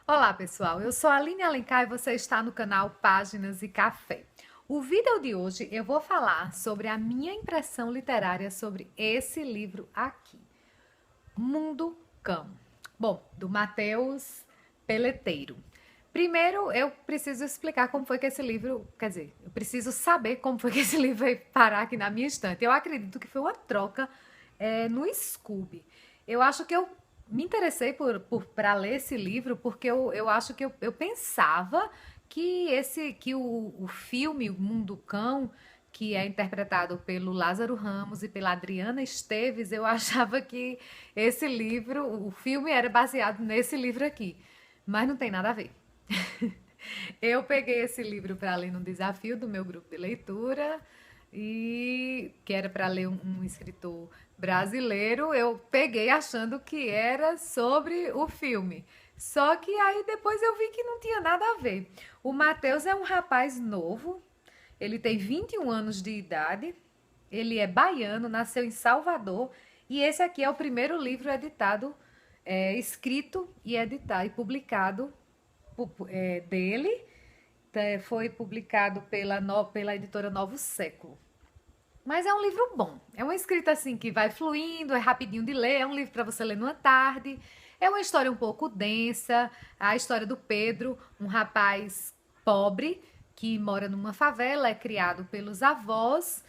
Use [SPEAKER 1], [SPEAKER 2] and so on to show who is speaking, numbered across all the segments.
[SPEAKER 1] Olá, pessoal. Eu sou a Aline Alencar e você está no canal Páginas e Café. O vídeo de hoje eu vou falar sobre a minha impressão literária sobre esse livro aqui, Mundo Cão. Bom, do Matheus Peleteiro. Primeiro, eu preciso explicar como foi que esse livro, quer dizer, eu preciso saber como foi que esse livro veio parar aqui na minha estante. Eu acredito que foi uma troca no Scooby. Eu acho que eu me interessei para ler esse livro porque eu acho que eu pensava que o filme O Mundo Cão, que é interpretado pelo Lázaro Ramos e pela Adriana Esteves, eu achava que esse livro, o filme era baseado nesse livro aqui, mas não tem nada a ver. Eu peguei esse livro para ler no desafio do meu grupo de leitura e que era para ler um escritor brasileiro. Eu peguei achando que era sobre o filme. Só que aí depois eu vi que não tinha nada a ver. O Matheus é um rapaz novo, ele tem 21 anos de idade, ele é baiano, nasceu em Salvador e esse aqui é o primeiro livro editado, escrito e editado e publicado dele. Foi publicado pela editora Novo Século. Mas é um livro bom. É uma escrita assim que vai fluindo, é rapidinho de ler, é um livro para você ler numa tarde. É uma história um pouco densa, a história do Pedro, um rapaz pobre que mora numa favela, é criado pelos avós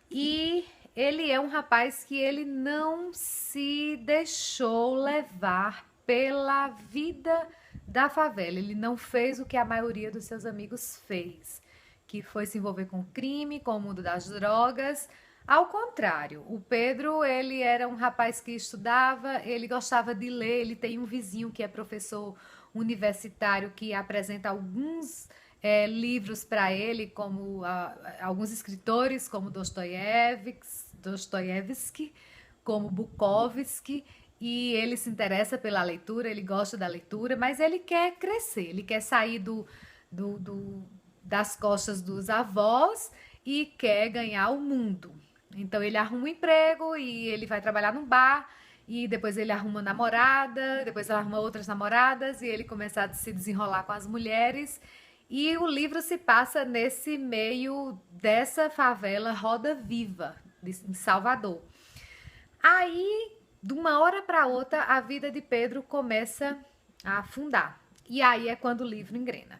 [SPEAKER 1] e ele é um rapaz que ele não se deixou levar pela vida da favela. Ele não fez o que a maioria dos seus amigos fez, que foi se envolver com crime, com o mundo das drogas. Ao contrário, o Pedro, ele era um rapaz que estudava, ele gostava de ler, ele tem um vizinho que é professor universitário que apresenta alguns livros para ele, como alguns escritores, como Dostoiévski, como Bukowski, e ele se interessa pela leitura, ele gosta da leitura, mas ele quer crescer, ele quer sair do, do, das costas dos avós e quer ganhar o mundo. Então ele arruma um emprego e ele vai trabalhar num bar e depois ele arruma namorada, depois ele arruma outras namoradas e ele começa a se desenrolar com as mulheres. E o livro se passa nesse meio dessa favela Roda Viva, em Salvador. Aí, de uma hora para outra, a vida de Pedro começa a afundar. E aí é quando o livro engrena.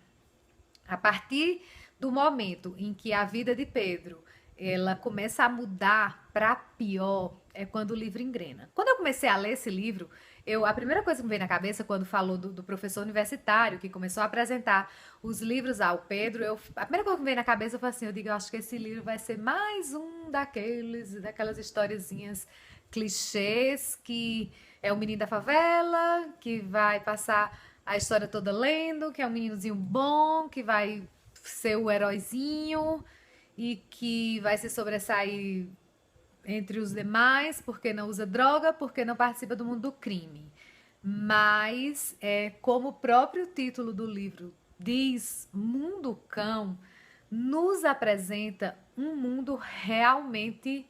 [SPEAKER 1] A partir do momento em que a vida de Pedro ela começa a mudar para pior, é quando o livro engrena. Quando eu comecei a ler esse livro, a primeira coisa que me veio na cabeça quando falou do professor universitário que começou a apresentar os livros ao Pedro, a primeira coisa que me veio na cabeça foi assim, eu acho que esse livro vai ser mais um daquelas historiezinhas clichês que é o menino da favela, que vai passar a história toda lendo, que é um meninozinho bom, que vai ser o heróizinho e que vai se sobressair entre os demais porque não usa droga, porque não participa do mundo do crime. Mas, como o próprio título do livro diz, Mundo Cão nos apresenta um mundo realmente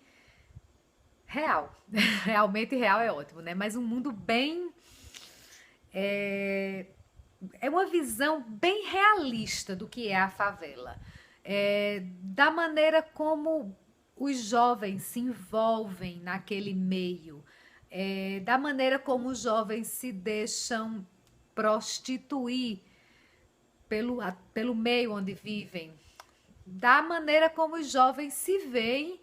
[SPEAKER 1] real. Realmente real é ótimo, né? Mas um mundo bem é uma visão bem realista do que é a favela. Da maneira como os jovens se envolvem naquele meio, da maneira como os jovens se deixam prostituir pelo meio onde vivem, da maneira como os jovens se veem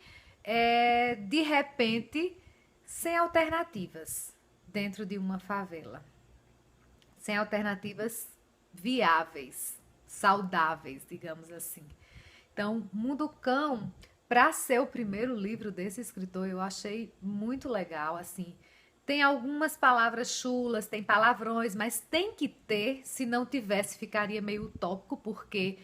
[SPEAKER 1] de repente sem alternativas dentro de uma favela, sem alternativas viáveis, saudáveis, digamos assim. Então, Mundo Cão, para ser o primeiro livro desse escritor, eu achei muito legal, assim. Tem algumas palavras chulas, tem palavrões, mas tem que ter, se não tivesse ficaria meio utópico, porque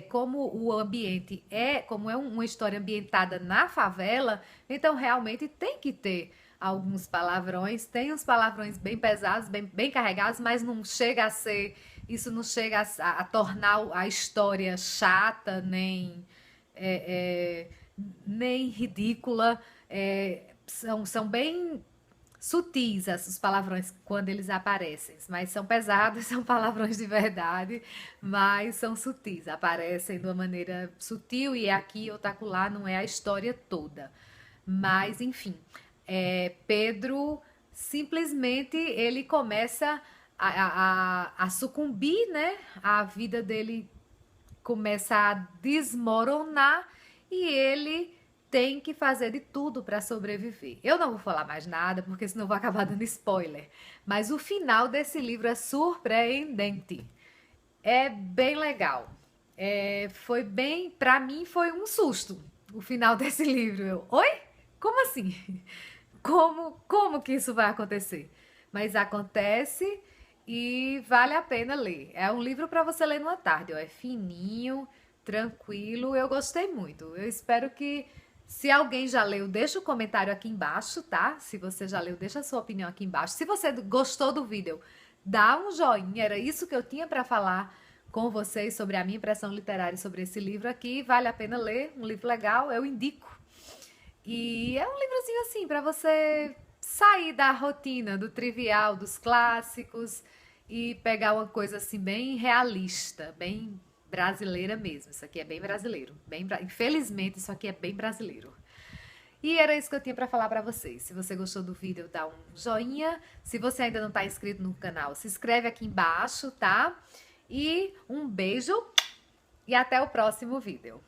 [SPEAKER 1] como o ambiente como é uma história ambientada na favela, então realmente tem que ter alguns palavrões, tem uns palavrões bem pesados, bem carregados, mas não chega a ser, isso não chega a tornar a história chata, é, é, nem ridícula, são bem sutis os palavrões quando eles aparecem, mas são pesados, são palavrões de verdade, mas são sutis, aparecem de uma maneira sutil e aqui ou acolá não é a história toda. Mas, enfim, Pedro simplesmente ele começa a sucumbir, né? A vida dele começa a desmoronar e ele tem que fazer de tudo para sobreviver. Eu não vou falar mais nada, porque senão vou acabar dando spoiler. Mas o final desse livro é surpreendente. É bem legal. Foi bem, para mim foi um susto o final desse livro. Oi? Como assim? Como que isso vai acontecer? Mas acontece e vale a pena ler. É um livro para você ler numa tarde, ó. É fininho, tranquilo. Eu gostei muito. Eu espero que se alguém já leu, deixa o comentário aqui embaixo, tá? Se você já leu, deixa a sua opinião aqui embaixo. Se você gostou do vídeo, dá um joinha. Era isso que eu tinha para falar com vocês sobre a minha impressão literária sobre esse livro aqui. Vale a pena ler, um livro legal, eu indico. E é um livrozinho assim para você sair da rotina, do trivial, dos clássicos e pegar uma coisa assim bem realista, bem brasileira mesmo. Isso aqui é bem brasileiro, infelizmente isso aqui é bem brasileiro. E era isso que eu tinha para falar para vocês. Se você gostou do vídeo, dá um joinha. Se você ainda não está inscrito no canal, se inscreve aqui embaixo, tá? E um beijo e até o próximo vídeo.